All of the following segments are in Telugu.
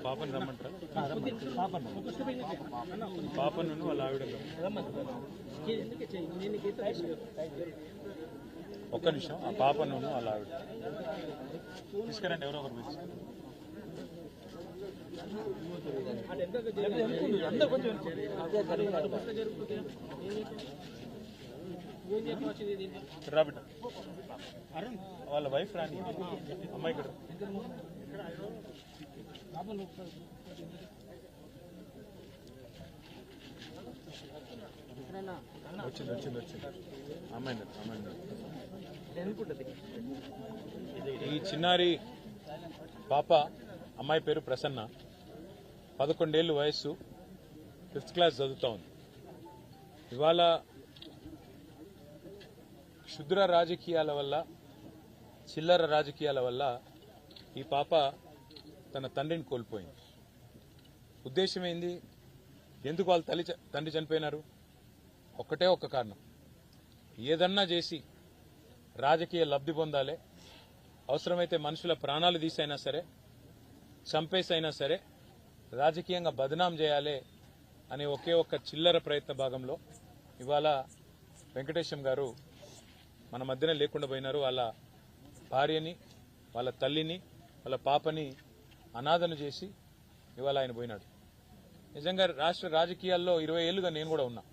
పాపని రమ్మంటారా? పాపను వాళ్ళ ఆవిడ ఒక్క నిమిషం. ఆ పాపను వాళ్ళ ఆవిడ తీసుకురండి, ఎవరో ఒకరు రాబిట్ట. వాళ్ళ వైఫ్ రాని అమ్మాయి ఇక్కడ వచ్చింది అమ్మాయి. ఈ చిన్నారి పాప అమ్మాయి పేరు ప్రసన్న, 11 ఏళ్ళు వయస్సు, 5th క్లాస్ చదువుతా ఉంది. ఇవాళ క్షుద్ర రాజకీయాల వల్ల, చిల్లర రాజకీయాల వల్ల ఈ పాప తన తండ్రిని కోల్పోయింది. ఉద్దేశం ఏంది? ఎందుకు వాళ్ళ తండ్రి చనిపోయినారు? ఒక్కటే ఒక్క కారణం, ఏదన్నా చేసి రాజకీయ లబ్ధి పొందాలి, అవసరమైతే మనుషుల ప్రాణాలు తీసైనా సరే, చంపేసైనా సరే రాజకీయంగా బదనాం చేయాలి అనే ఒకే ఒక్క చిల్లర ప్రయత్న భాగంలో ఇవాళ వెంకటేశం గారు మన మధ్యన లేకుండా పోయినారు. వాళ్ళ భార్యని, వాళ్ళ తల్లిని, వాళ్ళ పాపని అనాథను చేసి ఇవాళ ఆయన పోయినాడు. నిజంగా రాష్ట్ర రాజకీయాల్లో 20 ఏళ్లుగా నేను కూడా ఉన్నా,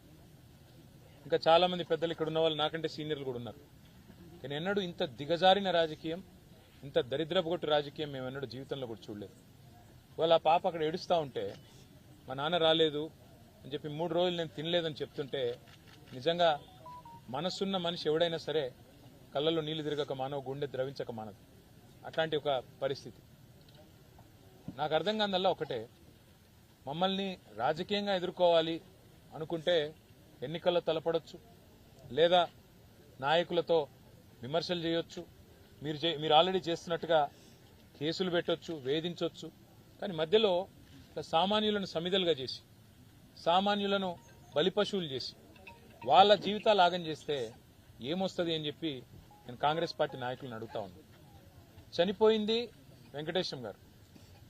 ఇంకా చాలా మంది పెద్దలు ఇక్కడ ఉన్న వాళ్ళు నాకంటే సీనియర్లు కూడా ఉన్నారు. కానీ ఎన్నడూ ఇంత దిగజారిన రాజకీయం, ఇంత దరిద్రపుగొట్టు రాజకీయం మేము ఎన్నడూ జీవితంలో కూడా చూడలేదు. వాళ్ళ పాప అక్కడ ఏడుస్తూ ఉంటే, మా నాన్న రాలేదు అని చెప్పి 3 రోజులు నేను తినలేదని చెప్తుంటే, నిజంగా మనసున్న మనిషి ఎవడైనా సరే కళ్ళల్లో నీళ్లు తిరగక మానవ, గుండె ద్రవించక మానదు. అట్లాంటి ఒక పరిస్థితి. నాకు అర్థం కాదల్లా ఒకటే, మమ్మల్ని రాజకీయంగా ఎదుర్కోవాలి అనుకుంటే ఎన్నికల్లో తలపడొచ్చు, లేదా నాయకులతో విమర్శలు చేయొచ్చు, మీరు ఆల్రెడీ చేస్తున్నట్టుగా కేసులు పెట్టొచ్చు, వేధించవచ్చు. కానీ మధ్యలో సామాన్యులను సమిధలుగా చేసి, సామాన్యులను బలిపశువులు చేసి వాళ్ళ జీవితాలు ఆగం చేస్తే ఏమొస్తుంది అని చెప్పి నేను కాంగ్రెస్ పార్టీ నాయకులను అడుగుతా ఉన్నాను. చనిపోయింది వెంకటేశం గారు,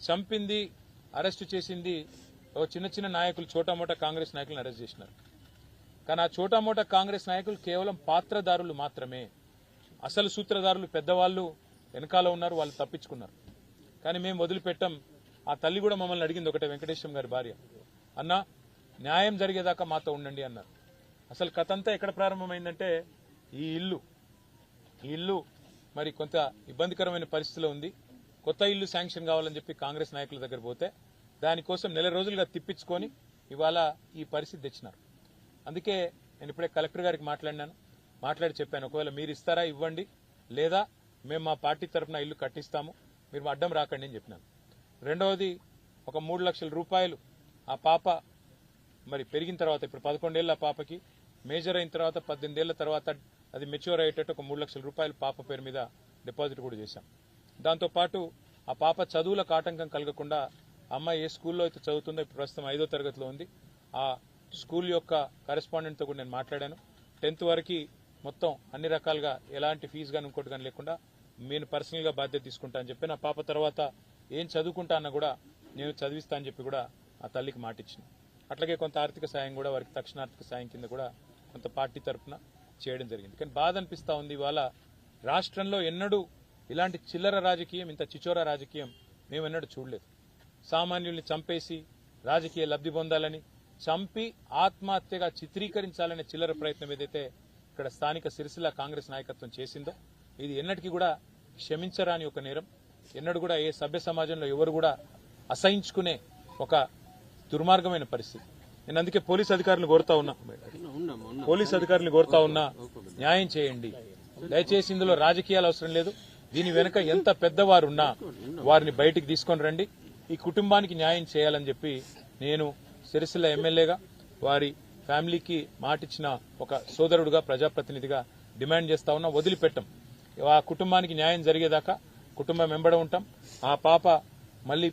చంపింది, అరెస్టు చేసింది చిన్న చిన్న నాయకులు, చోటామోటా కాంగ్రెస్ నాయకులను అరెస్ట్ చేసినారు. కానీ ఆ చోటామోటా కాంగ్రెస్ నాయకులు కేవలం పాత్రదారులు మాత్రమే. అసలు సూత్రధారులు పెద్దవాళ్ళు వెనకాల ఉన్నారు, వాళ్ళు తప్పించుకున్నారు. కానీ మేము వదిలిపెట్టాం. ఆ తల్లి కూడా మమ్మల్ని అడిగింది ఒకటే, వెంకటేశం గారి భార్య, అన్న న్యాయం జరిగేదాకా మాతో ఉండండి అన్నారు. అసలు కథ అంతా ఎక్కడ ప్రారంభమైందంటే, ఈ ఇల్లు మరి కొంత ఇబ్బందికరమైన పరిస్థితిలో ఉంది. కొత్త ఇల్లు శాంక్షన్ కావాలని చెప్పి కాంగ్రెస్ నాయకుల దగ్గర పోతే దానికోసం 4 రోజులుగా తిప్పించుకొని ఇవాళ ఈ పరిస్థితి తెచ్చినారు. అందుకే నేను ఇప్పుడే కలెక్టర్ గారికి మాట్లాడి చెప్పాను, ఒకవేళ మీరు ఇస్తారా ఇవ్వండి, లేదా మేము మా పార్టీ తరఫున ఇల్లు కట్టిస్తాము, మీరు అడ్డం రాకండి అని చెప్పినాను. రెండవది, ఒక 3 లక్షల రూపాయలు ఆ పాప మరి పెరిగిన తర్వాత, ఇప్పుడు 11 ఏళ్ళ పాపకి, మేజర్ అయిన తర్వాత 18 ఏళ్ల తర్వాత అది మెచ్యూర్ అయ్యేటట్టు ఒక 3 లక్షల రూపాయలు పాప పేరు మీద డిపాజిట్ కూడా చేశాం. దాంతోపాటు ఆ పాప చదువులకు ఆటంకం కలగకుండా, అమ్మాయి ఏ స్కూల్లో అయితే చదువుతుందో, ఇప్పుడు ప్రస్తుతం 5వ తరగతిలో ఉంది, ఆ స్కూల్ యొక్క కరెస్పాండెంట్తో కూడా నేను మాట్లాడాను. 10th వరకు మొత్తం అన్ని రకాలుగా ఎలాంటి ఫీజు కానీ ఇంకోటి కానీ లేకుండా నేను పర్సనల్గా బాధ్యత తీసుకుంటా అని చెప్పి, నా పాప తర్వాత ఏం చదువుకుంటా అన్న కూడా నేను చదివిస్తా అని చెప్పి కూడా ఆ తల్లికి మాటిచ్చిన. అట్లాగే కొంత ఆర్థిక సాయం కూడా, వారికి తక్షణ ఆర్థిక సాయం కింద కూడా కొంత పార్టీ తరఫున చేయడం జరిగింది. కానీ బాధ అనిపిస్తా ఉంది, ఇవాళ రాష్ట్రంలో ఎన్నడూ ఇలాంటి చిల్లర రాజకీయం, ఇంత చిచోరా రాజకీయం మేము ఎన్నడూ చూడలేదు. సామాన్యుల్ని చంపేసి రాజకీయ లబ్ధి పొందాలని, చంపి ఆత్మహత్యగా చిత్రీకరించాలనే చిల్లర ప్రయత్నం ఏదైతే ఇక్కడ స్థానిక సిరిసిల్ల కాంగ్రెస్ నాయకత్వం చేసిందో, ఇది ఎన్నటికీ కూడా క్షమించరాని ఒక నేరం. ఎన్నడూ కూడా ఏ సభ్య సమాజంలో ఎవరు కూడా అసహించుకునే ఒక దుర్మార్గమైన పరిస్థితి. నేను అందుకే పోలీస్ అధికారులను కోరుతా ఉన్నా, న్యాయం చేయండి దయచేసి. ఇందులో రాజకీయాలు అవసరం లేదు. దీని వెనుక ఎంత పెద్దవారున్నా వారిని బయటికి తీసుకొని రండి, ఈ కుటుంబానికి న్యాయం చేయాలని చెప్పి నేను సిరిసిల్ల ఎమ్మెల్యేగా, వారి ఫ్యామిలీకి మాటిచ్చిన ఒక సోదరుడుగా, ప్రజాప్రతినిధిగా డిమాండ్ చేస్తా ఉన్నా. వదిలిపెట్టం. ఆ కుటుంబానికి న్యాయం జరిగేదాకా కుటుంబం వెంబడ ఉంటాం. ఆ పాప మళ్ళీ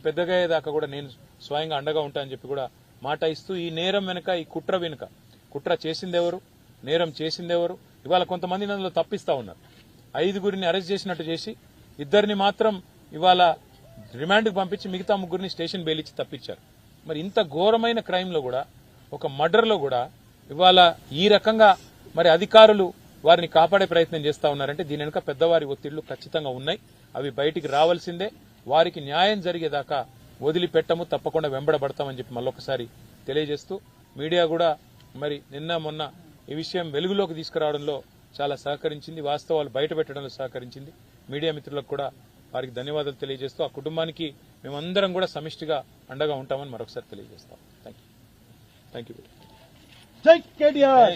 పెద్దగా అయ్యేదాకా కూడా నేను స్వయంగా అండగా ఉంటా అని చెప్పి కూడా మాట ఇస్తూ, ఈ నేరం వెనుక, ఈ కుట్ర వెనుక, కుట్ర చేసిందెవరు, నేరం చేసిందెవరు, ఇవాళ కొంతమంది అందులో తప్పిస్తా ఉన్నారు. 5గురిని అరెస్ట్ చేసినట్టు చేసి 2 మాత్రం ఇవాళ రిమాండ్కు పంపించి మిగతా 3 స్టేషన్ బెయిల్ ఇచ్చి తప్పించారు. మరి ఇంత ఘోరమైన క్రైమ్ లో కూడా, ఒక మర్డర్ లో కూడా ఇవాళ ఈ రకంగా మరి అధికారులు వారిని కాపాడే ప్రయత్నం చేస్తా ఉన్నారంటే దీని వెనుక పెద్దవారి ఒత్తిళ్లు ఖచ్చితంగా ఉన్నాయి. అవి బయటికి రావాల్సిందే. వారికి న్యాయం జరిగేదాకా వదిలిపెట్టము, తప్పకుండా వెంబడబడతామని చెప్పి మళ్ళొకసారి తెలియజేస్తూ, మీడియా కూడా మరి నిన్న మొన్న ఈ విషయం వెలుగులోకి తీసుకురావడంలో చాలా సహకరించింది, వాస్తవాలు బయట పెట్టడంలో సహకరించింది. మీడియా మిత్రులకు కూడా వారికి ధన్యవాదాలు తెలియజేస్తూ, ఆ కుటుంబానికి మేమందరం కూడా సమిష్టిగా అండగా ఉంటామని మరొకసారి తెలియజేస్తాం. Thank you. జై కేటీఆర్.